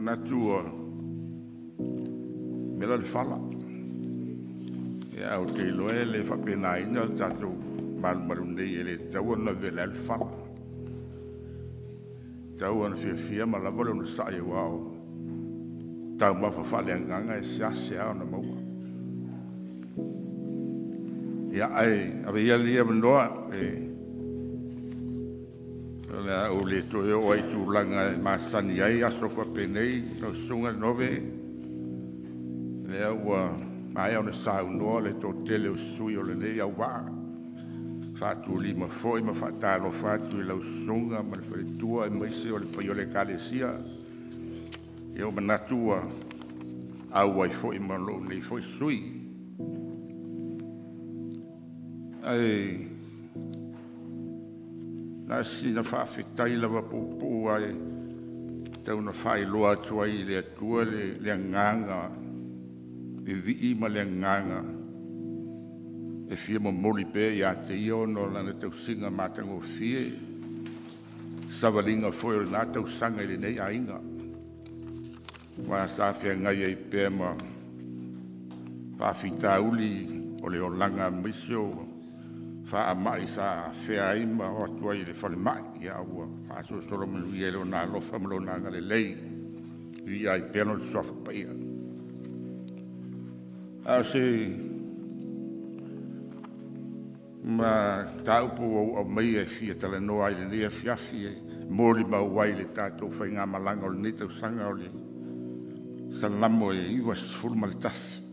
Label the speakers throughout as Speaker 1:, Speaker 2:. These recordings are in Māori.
Speaker 1: manatua mela le fala ia o te loe le whapenaina le tatou malu nei e le tau ana vela le fala tau ana fia ma lava le ona sa'i wao tau mawhawhaleanganga e seasea ona maua ia ai ave ia lia manoa o le toe o ai tūlanga masani ai aso whapenei no sunga nove lea ua mai au na sau noa le tō tele o sui o le nei au waa whātu lima foi ma whātāno whātu i lau sunga ma le wharetua e maise o le pai o le kalesia e o manatua au ai foi ma lo nei foi sui ai na sina whawhetai lawa pupu ai tau na whai loa tua i le atua le nganga e vii ma le nganga e fia mo moli pe ia te io no lana tau singa matango fie savalinga foi o na tau sanga i le nei ainga wa sa fia ngai ai pe ma whawhita uli o le o langa misio fa mai sa fea ima o atua i le whale mai ia ua fa so solo manu i elo na lofa malo na ngale lei i ai peno le sofa pa ia a se ma taupu o mai e fia tala noa i le lea fiafi e mori ma wai le tātou whai ngā malanga o le netau sanga o le salamo e iwa sfurma le tasi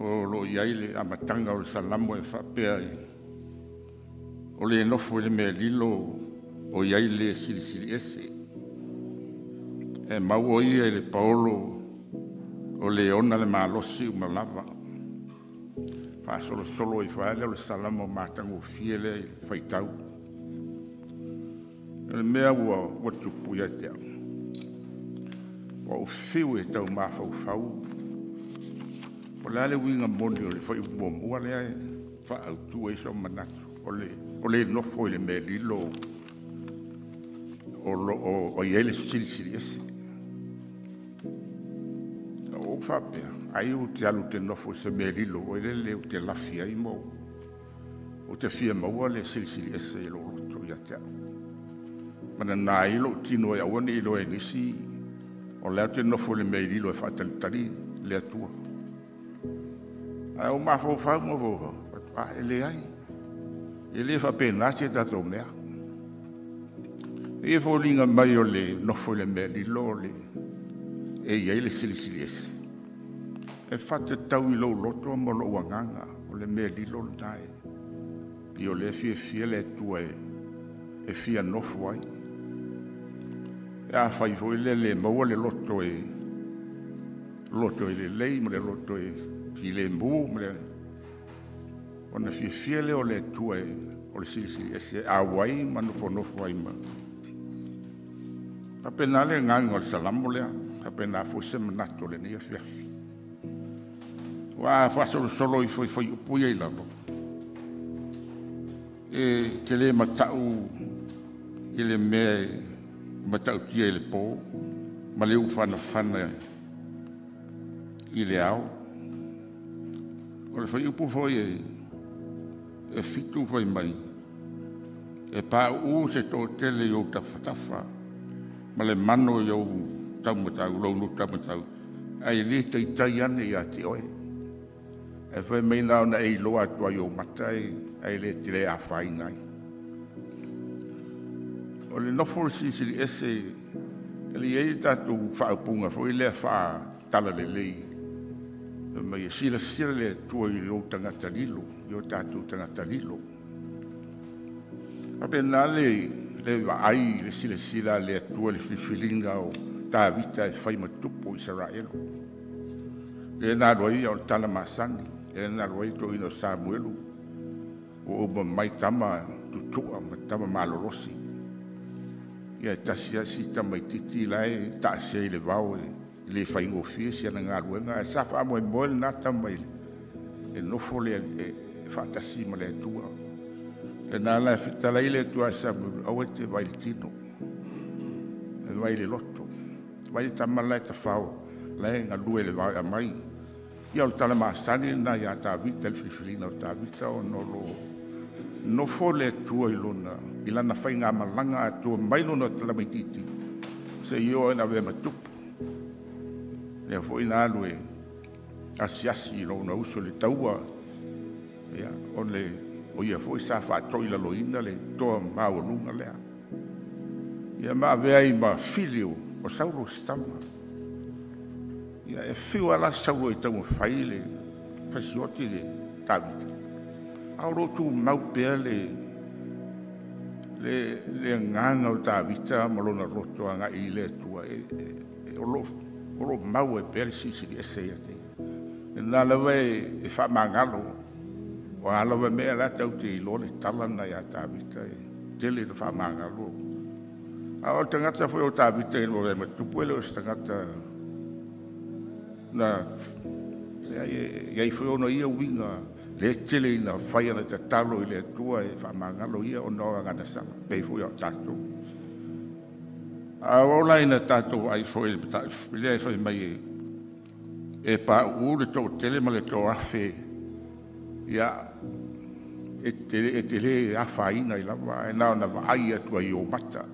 Speaker 1: o lo iai le amatanga o le salamo e whapea o le nofo le mea lilo o iai le silisili ese e mau o ia le paolo o le ona le malosi uma lava fa solo i faale o le salamo matango fie le faitau le mea ua tupu ia te au o fiu e tau mawhau o le ale winga moni o le whai umoa le ai wha au tu e so manatu o le nofo i le mea lilo o iele sili esi o whapea ai o te alu te nofo se mea lilo o le o te lafi ai mo o te fia maua le sili esi e lo roto ia te au mana nā ilo tino e awane ilo e nisi o leo te nofo le mea lilo e whaatalitari le atua ai o mafo fa mo vo ele ai ele fa pena se ta to mea e fo linga mai o le no fo le me li lole e ia le silisies e fatte tau i lo loto mo lo wanganga o le me li lole dai io le fie le tue e fia no fo ai e fai fo le mo le loto e le lei mo le loto e i le mbu mre ona fiele o le tue o le sisi ese awai manu fonofo ai ma apena le ngango le salamo le apena fo se manato le nia fia wa fa solo i foi pui ai lavo e te le matau i le me matau tia i le po ma le ufana i le au o le whai upu foi e fitu foi mai e pā se tō tele i o tafa ma le mano i o taumatau launu taumatau ai li te itai ane i ati oe e whai mai nao na e loa atua i o matai ai le tire a whai ngai o le nofo sisiri ese e li e tatu whaupunga foi le wha tala le lei ma ia sila le tua i lo tangata lilo i o tātou tangata lilo a pena le ai le sila le tua le whiwhilinga o tā vita e whai matupo i Saraelo e nā roi o tala masani e nā roi to ino Samuelu o uma mai tama tutua ma tama malorosi ia tasia si tama i titi lai ta se le vau le fai ngo fie sia na ngaluenga e sa fa mo mol na tamai e no fole e fa tasi ma le tua e na la fita la ile tua sa au te vai tino vai le loto vai tamala ta fao le nga lue le vai mai ia o tala masani na ia ta vita le filifilina o ta vita o no fole tua ilona ilana fai nga malanga tua mai lona tala mai titi se io na ve matupu le fo ina lue asiasi lo na uso le taua ia o le o ia fo sa fa toi la loina le to ma o lunga le ia ma ve ai ma filio o sauro stama ia e fiu ala sauro e tau fai le pasioti le tavita auro tu mau pe le nganga o tavita malona roto anga i le tua o lo mau e pe si e se te na la ve e fa mangalo o ala ve me la tau te lo le tala na ya tavita te le fa mangalo a o tangata foi o tavita e lo le tu puele o tangata na ia foi ono ia winga le tele na fai na te talo i le tua e fa mangalo ia o no ngana sa pe foi o tato a ola ina tato ai foi le foi mai e pa u le to tele ma le to afe ia e tele a faina i lava e na vai tua i o mata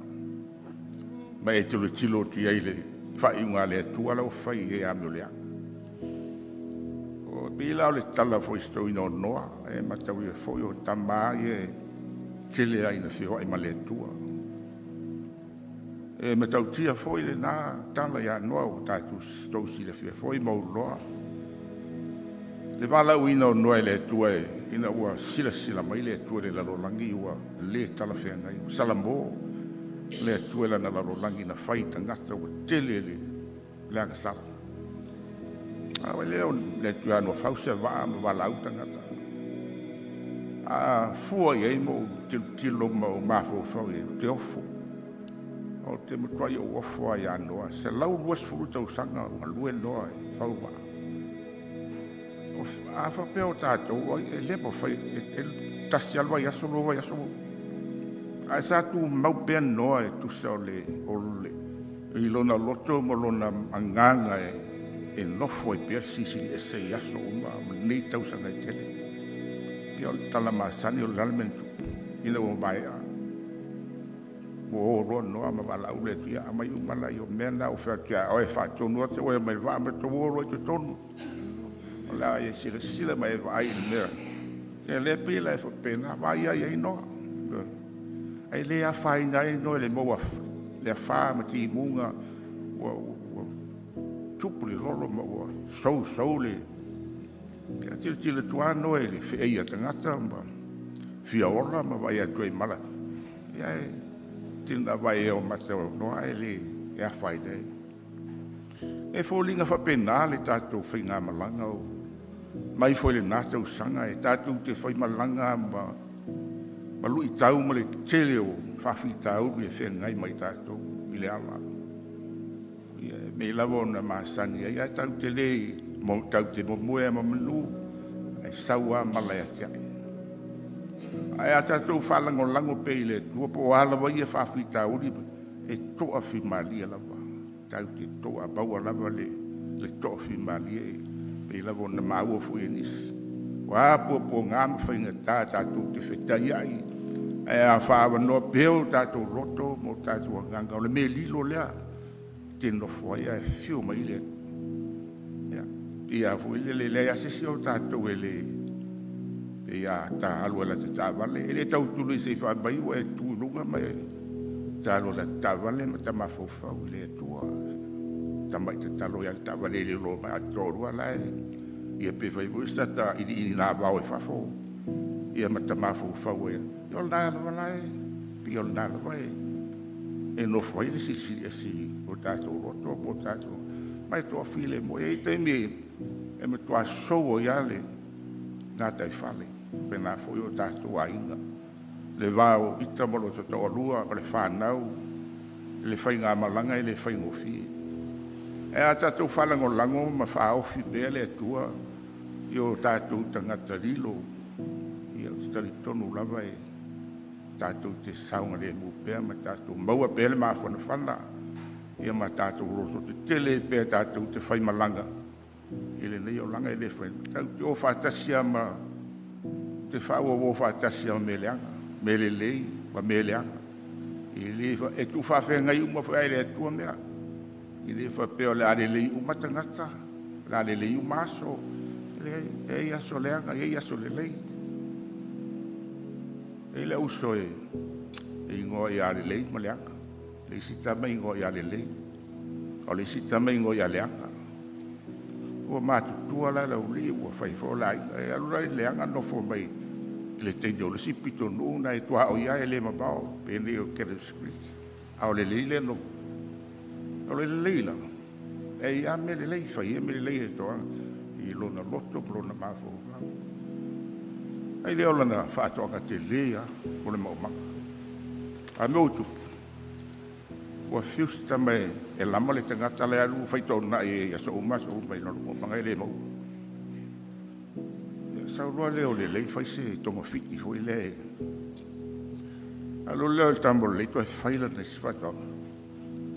Speaker 1: ma e tilo tilo ti ai le fai unga le tua la fai e a mole o bila le tala foi sto ino noa e mata wi foi o tama e tele ai na fio ai ma le tua e mata tia foi le na tala ya noa o tatu sto si le fio foi mo loa le bala ino noa le tua ina ua sila mai le tua le lalo langi ua le tala fia ngai salambo le tuela na la rolangi na fai tangata o tele le aga sala a le tua no fausa va ma la tangata a fua ye mo tilo mo ma fo te ofo o te mo yo ofo ya no se lau was fu to sanga o lue no fa wa o a fa pe o tato o le po fai el tasialva ya solo va ya solo a sa tu mau pe no e tu so le i lona loto mo lona anganga e no foi per si e se ya so ma ni tau sanga tele io tala ma sani o lalmento ina o mai a o ro no ma bala ule tia mai u mala io mena o fa tia o fa to no te o mai va ma to ro to ton la e si le mai vai ne e le pila e fa pena vai ai no ai le a fai ngai no le mo le fa ma ti munga o tupuli lolo mo so le ke ti le tuano e le fe ia tangata ma fia ora ma vai a toi mala ia tinda vai o ma se no ai le e a fai dai e fo linga fa penale tato finga malanga o mai foi le nata o sanga e tato te fai malanga ma lui tau mo le tele o fafi tau le fe ngai mai tato i le ala me lavo na masani ia tau tele mo tau te mo moe ma manu ai saua mala ya tia ai tato falango lango pe le tu po ala vai fafi tau e to a fi malia lava tau te to a baua lava le to fi malia pe lavo na mau fu inis wa po ngam fainga tato te fetai ai a fa no peo tato roto mo tato nganga le me lilo le te no foi a fiu mai le ya ia fu le asesio tato ele ia ta alu la ta vale ele tau tu se fa bai wa tu lunga mai ta lo la ta vale ma ta ma fo fa le tu ta mai ta lo ya ta vale le lo ma to ru la ia pe fa bu sta ta i na va o fa fo ia ma ta ma fo fa we yo la la pi na la e no foi si o tato roto o tato mai to file mo e te mi e me to so ya le na tai fale pena foi o tato ainda le va o ita mo lo to lua le fa nau le fai nga malanga e le fai ngo fi e a tato fala ngo lango ma fa o fi bele tua io tato tangata lilo io tali tonu lava e tato te saunga le mu pe ma tato maua pele ma fona fana ia ma tātou roto te tele pēr tātou te whai malanga. Ele nei o langa ele whai. Tau te o whātasia ma te whaua o whātasia me leanga. Me le lei, ma me leanga. Ele e tu whawhenga i uma whai le atua mea. Ele whapeo le are lei umatangata. Le are lei umaso. Ele e ia so leanga, e ia so le lei. Ele uso e ingoa i are lei ma leanga. Le sita mai ingoa i are lei. O le sita mai ingoa i are leanga. Ua mātutua la lau li ua whaifo lai. E alura i leanga nofo mai. Le teio le sipito nuna e tua o ia e le mabao. Pene o kere skriti. Ao le leile no. O le leila. E ia me le lei. Whai e me le lei e toa. I lona loto, lona mafo. Ai leo lana whaatoanga te lea. O le maumaka. A me utu. Ua fiusta mai e lama le tangata le alu whaitona e aso umas o mai no mga e le mau. Saurua leo le lei whaise tonga fiti hoi le. Alo leo le tambo le to e whaila na sifatoanga.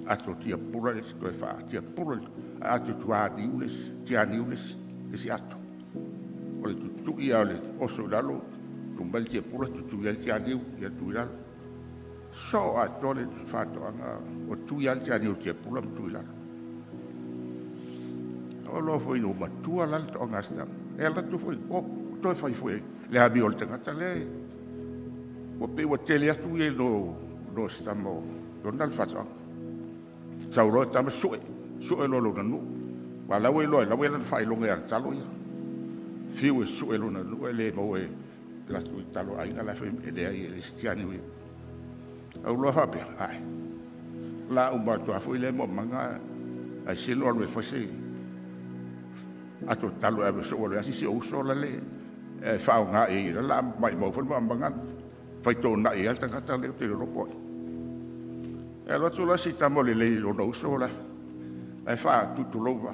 Speaker 1: Ato tia pura le to e wha. Tia pura ato tua niules, tia niules le si ato. O le tutu ia o le oso lalo. Tumbali tia pura tutu ia le tia niu ia tu ilalo. So a tole whātoanga o tui alti ani o tia pula mtui lalo. O lo foi no matua lalo to ngasta. E ala tu foi o to foi le abi o te ngata le. O pe o tele atu e no stamo. Don dal whātoanga. Sa uro tama sue lo nanu. Wa la we la fai longa al talo ia. Fiu e sue lo nanu e le mo e la tu talo ai ala fe e le ai le stiani we. Au loa hape, ai. La umbatua foi le mo manga ai sino alwe fose. Ato talo e so le asi o so la le. E fa nga e la mai mo fo manga. Fai to na e alta kata le te ro poi. E lo tu la si tamo le lo no so la. E fa tutto lova.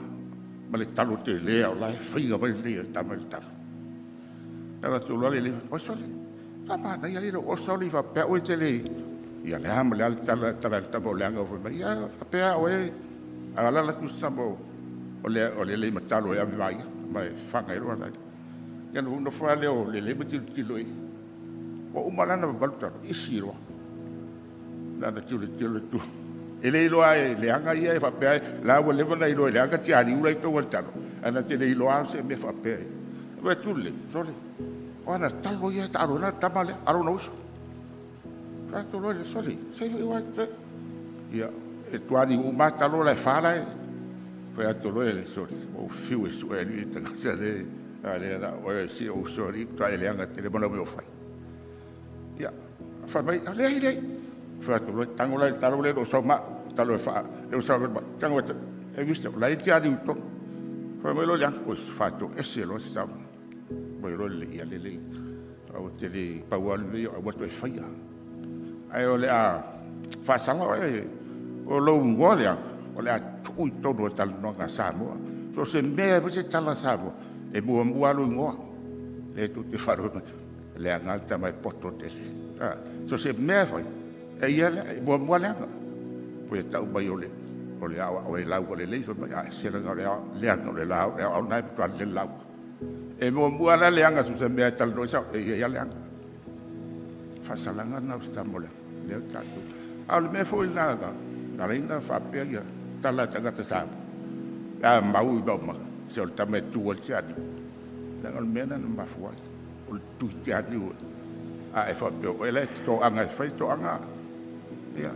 Speaker 1: Ma le talo te le o la fai ga mai le tamo il talo. E lo tu la le o so le. Tama na ia le o so le va pe o te le. Ia le hama le ala tala tamo le anga o fai. Ia apea oe. Agala la tu sambo. O le matalo e avivai. Mai whanga e roa lai. Ia no uno wha leo le matilo e. O umalana valuta. Isi roa. Nada tilo tu. E le iloa e le anga ia e whapea. La ua lewa na iloa le anga tiari ura i tonga talo. Ana te le iloa se me whapea. Ua tule. Sole. O ana talo ia ta arona tamale. Arona uso. Rato lo le soli, sei wa tre. Ia, e tuani o mata lo le fala e. Foi ato lo le soli. O fiu e su e ni te se le ale la o si o soli, tra ele anga te le bona me fai. Ia, fa mai ale. Foi ato lo tango la talo le do so ma, talo fa, le so ma. Tango e visto, la ti adi to. Foi mai lo le anco fatto e se lo sta. Poi lo le ia le. O te le paual le o boto e faia. Ai o le a whasanga o lo ngolea o le a tui tono o tala noa Samoa. So se mea se tala Samoa e mua lo ngoa. Le tu te wharo le angalta mai poto te. So se mea whai e ia le mua leanga. Poi tau mai o le awa o le lau o le leiso mai a seranga o le leanga o le lau e au nai putuan le lau. E mua la leanga so se mea tala noa sao e ia leanga. Fasalanga na ustamole le tatu al me foi nada na reina fa pega tala tangata sa a mau do ma se o tame tu o tiani na al mena na mafua o tu tiani a e fa o ele to anga fai to anga ia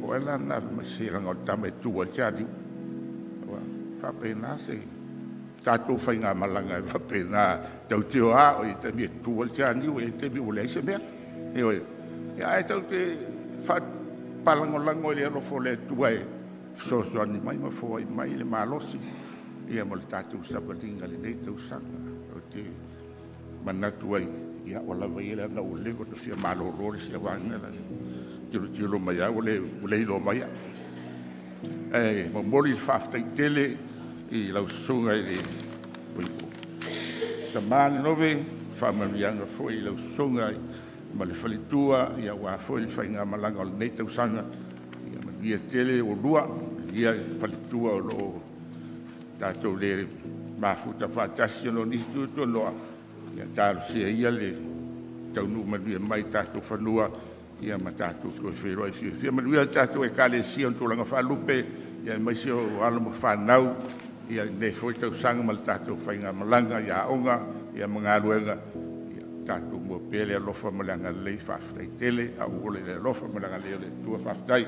Speaker 1: o ela na masira o tame tu o tiani fa pena se tatu fai nga malanga fa pena tau tio a o te mi tu o tiani o te mi o le se me e ai tau te fa palangolango le alo fo le tuai so ni mai ma fo mai le malosi ia mo le tatu sabalinga le nei tau sanga o te manatu ai ia o la vai le na o le ko te fia malo rori se wanga la tiro mai a o le lo mai e mo mori fa tele i la sunga i tamani nove fa marianga fo i la sunga ma le falitua ia wa foi fainga malanga o nei tau sanga ia ia tele o lua ia falitua o lo tātou le mafuta whātasi ono nisi tu noa ia tāru sia ia le taunu manuia mai tātou whanua ia ma tātou koe wheroi sia fia manuia tātou e kāle sia on tōlanga whalupe ia mai sia o alamo whanau ia ne foi tau sanga ma tātou whainga malanga ia aonga ia mga aluenga ia tātou mua pele alofa malanga lei whawhtai tele au ole le alofa malanga lei le tua whawhtai